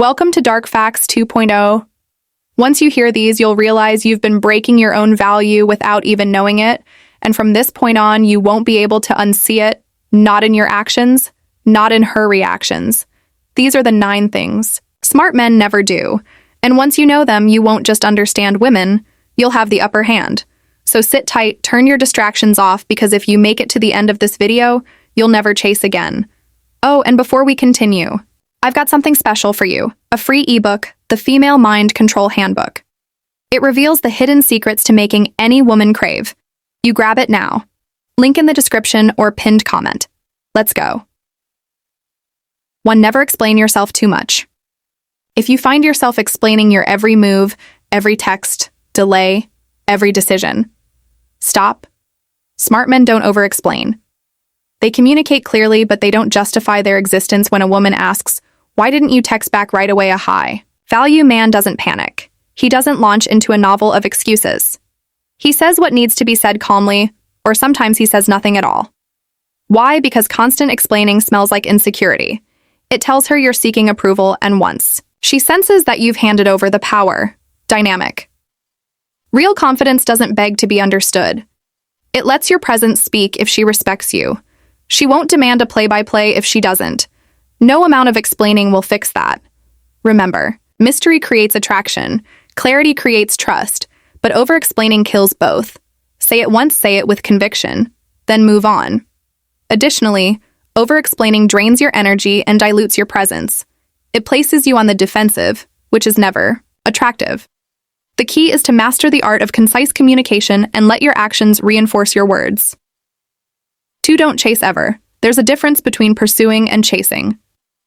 Welcome to Dark Facts 2.0. Once you hear these, you'll realize you've been breaking your own value without even knowing it, and from this point on, you won't be able to unsee it, not in your actions, not in her reactions. These are the 9 things smart men never do, and once you know them, you won't just understand women, you'll have the upper hand. So sit tight, turn your distractions off, because if you make it to the end of this video, you'll never chase again. Oh, and before we continue, I've got something special for you, a free ebook, The Female Mind Control Handbook. It reveals the hidden secrets to making any woman crave. You grab it now. Link in the description or pinned comment. Let's go. 1. Never explain yourself too much. If you find yourself explaining your every move, every text, delay, every decision, stop. Smart men don't over-explain. They communicate clearly, but they don't justify their existence when a woman asks, "Why didn't you text back right away a hi?" Value man doesn't panic. He doesn't launch into a novel of excuses. He says what needs to be said calmly, or sometimes he says nothing at all. Why? Because constant explaining smells like insecurity. It tells her you're seeking approval, and once she senses that you've handed over the power, dynamic. Real confidence doesn't beg to be understood. It lets your presence speak if she respects you. She won't demand a play-by-play if she doesn't. No amount of explaining will fix that. Remember, mystery creates attraction, clarity creates trust, but over-explaining kills both. Say it once, say it with conviction, then move on. Additionally, over-explaining drains your energy and dilutes your presence. It places you on the defensive, which is never attractive. The key is to master the art of concise communication and let your actions reinforce your words. 2. Don't chase ever. There's a difference between pursuing and chasing.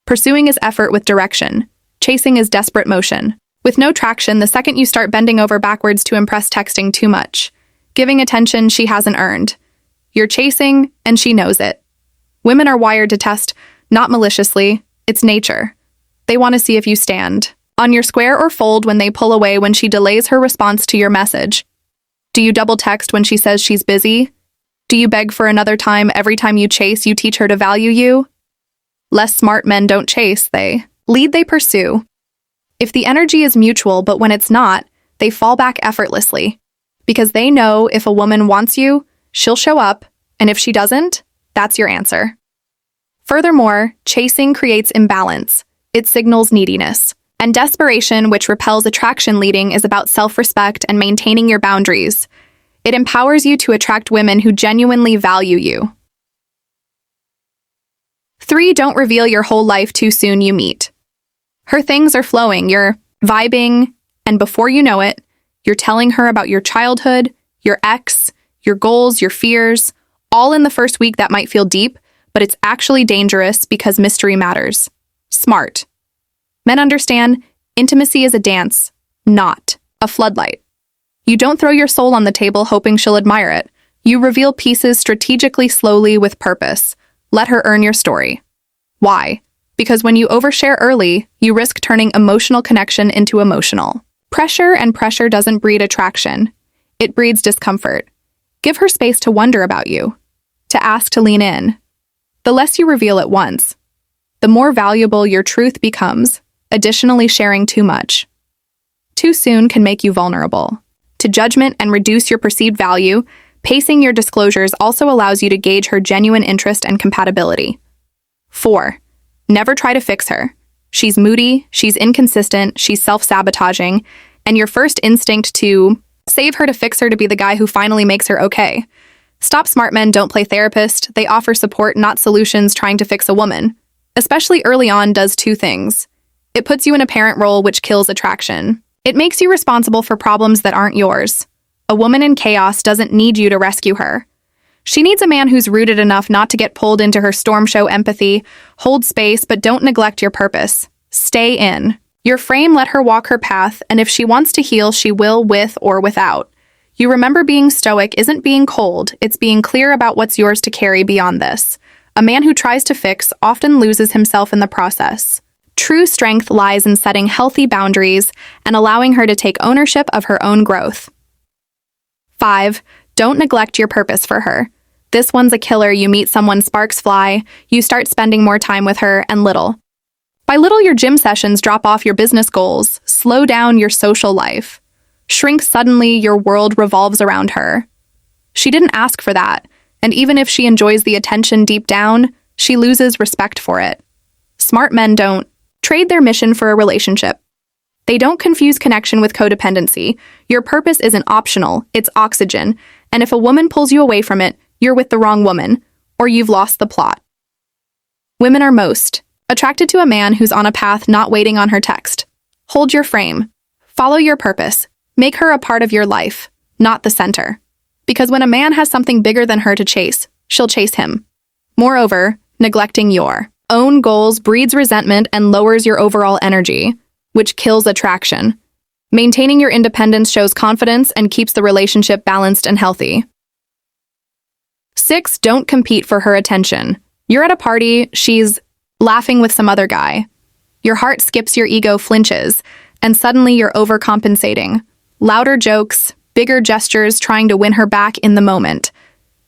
Pursuing is effort with direction. Chasing is desperate motion. With no traction, the second you start bending over backwards to impress, texting too much, giving attention she hasn't earned. You're chasing, and she knows it. Women are wired to test, not maliciously. It's nature. They want to see if you stand on your square or fold when they pull away, when she delays her response to your message. Do you double text when she says she's busy? Do you beg for another time every time you chase? You teach her to value you? Less smart men don't chase, they lead, they pursue. If the energy is mutual, but when it's not, they fall back effortlessly. Because they know if a woman wants you, she'll show up, and if she doesn't, that's your answer. Furthermore, chasing creates imbalance. It signals neediness. And desperation, which repels attraction. Leading is about self-respect and maintaining your boundaries. It empowers you to attract women who genuinely value you. 3. Don't reveal your whole life too soon you meet. Her things are flowing, you're vibing, and before you know it, you're telling her about your childhood, your ex, your goals, your fears, all in the first week. That might feel deep, but it's actually dangerous because mystery matters. Smart men understand intimacy is a dance, not a floodlight. You don't throw your soul on the table hoping she'll admire it. You reveal pieces strategically, slowly, with purpose. Let her earn your story. Why? Because when you overshare early, you risk turning emotional connection into emotional pressure, and pressure doesn't breed attraction. It breeds discomfort. Give her space to wonder about you, to ask, to lean in. The less you reveal at once, the more valuable your truth becomes. Additionally, sharing too much too soon can make you vulnerable to judgment and reduce your perceived value. Pacing your disclosures also allows you to gauge her genuine interest and compatibility. 4. Never try to fix her. She's moody, she's inconsistent, she's self-sabotaging, and your first instinct to save her, to fix her, to be the guy who finally makes her okay. Stop. Smart men don't play therapist. They offer support, not solutions. Trying to fix a woman, especially early on, does 2 things. It puts you in a parent role, which kills attraction. It makes you responsible for problems that aren't yours. A woman in chaos doesn't need you to rescue her. She needs a man who's rooted enough not to get pulled into her storm. Show empathy, hold space, but don't neglect your purpose. Stay in your frame, let her walk her path, and if she wants to heal, she will, with or without. You remember, being stoic isn't being cold, it's being clear about what's yours to carry beyond this. A man who tries to fix often loses himself in the process. True strength lies in setting healthy boundaries and allowing her to take ownership of her own growth. 5. Don't neglect your purpose for her. This one's a killer. You meet someone, sparks fly, you start spending more time with her, and little Why little your gym sessions drop off your business goals, slow down your social life. Shrink suddenly, your world revolves around her. She didn't ask for that, and even if she enjoys the attention deep down, she loses respect for it. Smart men don't trade their mission for a relationship. They don't confuse connection with codependency. Your purpose isn't optional, it's oxygen, and if a woman pulls you away from it, you're with the wrong woman, or you've lost the plot. Women are most attracted to a man who's on a path not waiting on her text. Hold your frame. Follow your purpose. Make her a part of your life, not the center. Because when a man has something bigger than her to chase, she'll chase him. Moreover, neglecting your own goals breeds resentment and lowers your overall energy, which kills attraction. Maintaining your independence shows confidence and keeps the relationship balanced and healthy. 6. Don't compete for her attention. You're at a party, she's laughing with some other guy. Your heart skips, your ego flinches, and suddenly you're overcompensating. Louder jokes, bigger gestures trying to win her back in the moment.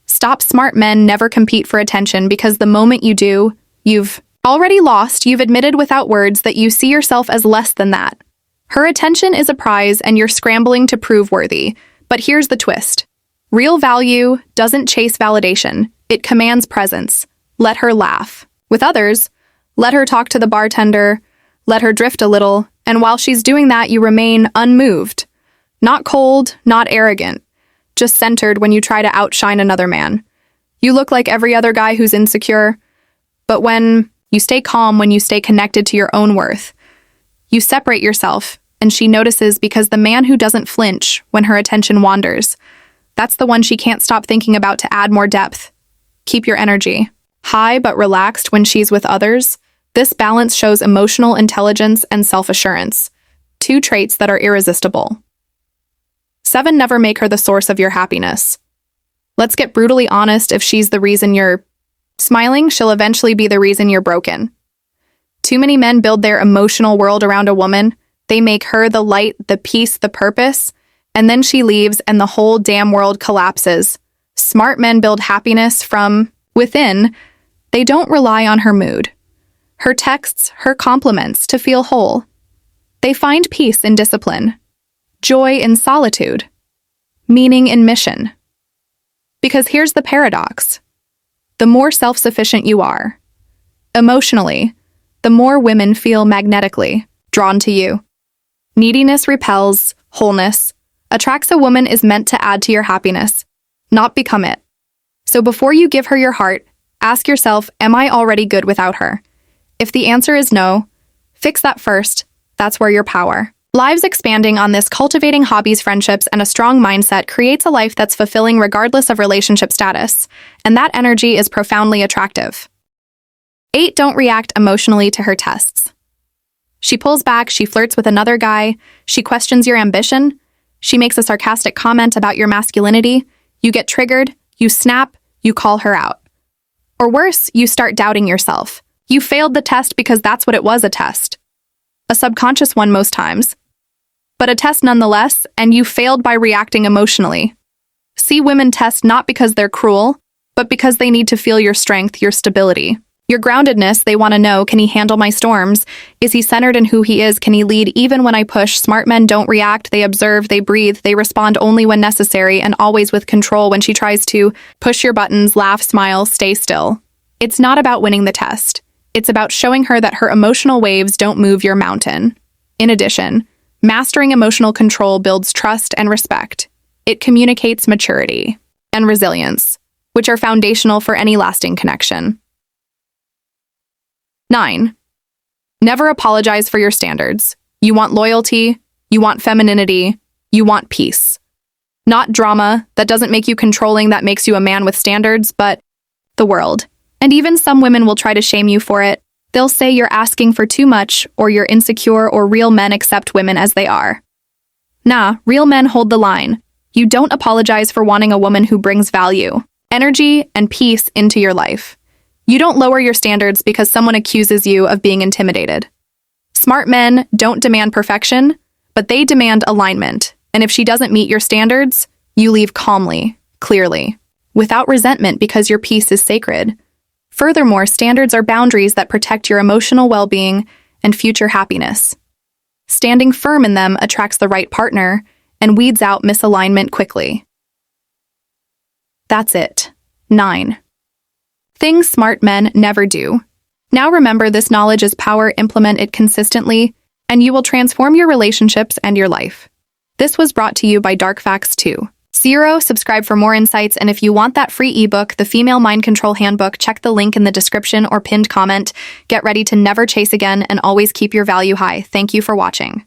Stop. Smart men never compete for attention because the moment you do, you've already lost. You've admitted without words that you see yourself as less than that. Her attention is a prize and you're scrambling to prove worthy. But here's the twist. Real value doesn't chase validation. It commands presence. Let her laugh. With others, let her talk to the bartender, let her drift a little, and while she's doing that, you remain unmoved. Not cold, not arrogant, just centered when you try to outshine another man. You look like every other guy who's insecure, but when you stay calm, when you stay connected to your own worth, you separate yourself, and she notices because the man who doesn't flinch when her attention wanders, that's the one she can't stop thinking about to add more depth. Keep your energy high but relaxed when she's with others. This balance shows emotional intelligence and self-assurance, 2 traits that are irresistible. 7. Never make her the source of your happiness. Let's get brutally honest, if she's the reason you're smiling, she'll eventually be the reason you're broken. Too many men build their emotional world around a woman. They make her the light, the peace, the purpose, and then she leaves and the whole damn world collapses. Smart men build happiness from within. They don't rely on her mood, her texts, her compliments to feel whole. They find peace in discipline, joy in solitude, meaning in mission. Because here's the paradox. The more self-sufficient you are, emotionally, the more women feel magnetically drawn to you. Neediness repels, wholeness attracts. A woman is meant to add to your happiness, not become it. So before you give her your heart, ask yourself, am I already good without her? If the answer is no, fix that first. That's where your power lives. Expanding on this, cultivating hobbies, friendships, and a strong mindset creates a life that's fulfilling regardless of relationship status, and that energy is profoundly attractive. 8. Don't react emotionally to her tests. She pulls back, she flirts with another guy, she questions your ambition, she makes a sarcastic comment about your masculinity, you get triggered, you snap, you call her out. Or worse, you start doubting yourself. You failed the test because that's what it was, a test. A subconscious one most times, but a test nonetheless, and you failed by reacting emotionally. See, women test not because they're cruel, but because they need to feel your strength, your stability, your groundedness. They want to know, can he handle my storms? Is he centered in who he is? Can he lead even when I push? Smart men don't react, they observe, they breathe, they respond only when necessary and always with control. When she tries to push your buttons, laugh, smile, stay still. It's not about winning the test. It's about showing her that her emotional waves don't move your mountain. In addition, mastering emotional control builds trust and respect. It communicates maturity and resilience, which are foundational for any lasting connection. 9. Never apologize for your standards. You want loyalty, you want femininity, you want peace. Not drama that doesn't make you controlling, that makes you a man with standards, but the world. And even some women will try to shame you for it. They'll say you're asking for too much, or you're insecure, or real men accept women as they are. Nah, real men hold the line. You don't apologize for wanting a woman who brings value, energy, and peace into your life. You don't lower your standards because someone accuses you of being intimidated. Smart men don't demand perfection, but they demand alignment. And if she doesn't meet your standards, you leave calmly, clearly, without resentment, because your peace is sacred. Furthermore, standards are boundaries that protect your emotional well-being and future happiness. Standing firm in them attracts the right partner and weeds out misalignment quickly. That's it. 9. Things smart men never do. Now remember, this knowledge is power. Implement it consistently, and you will transform your relationships and your life. This was brought to you by Dark Facts 2. Subscribe for more insights, and if you want that free ebook, The Female Mind Control Handbook, check the link in the description or pinned comment. Get ready to never chase again and always keep your value high. Thank you for watching.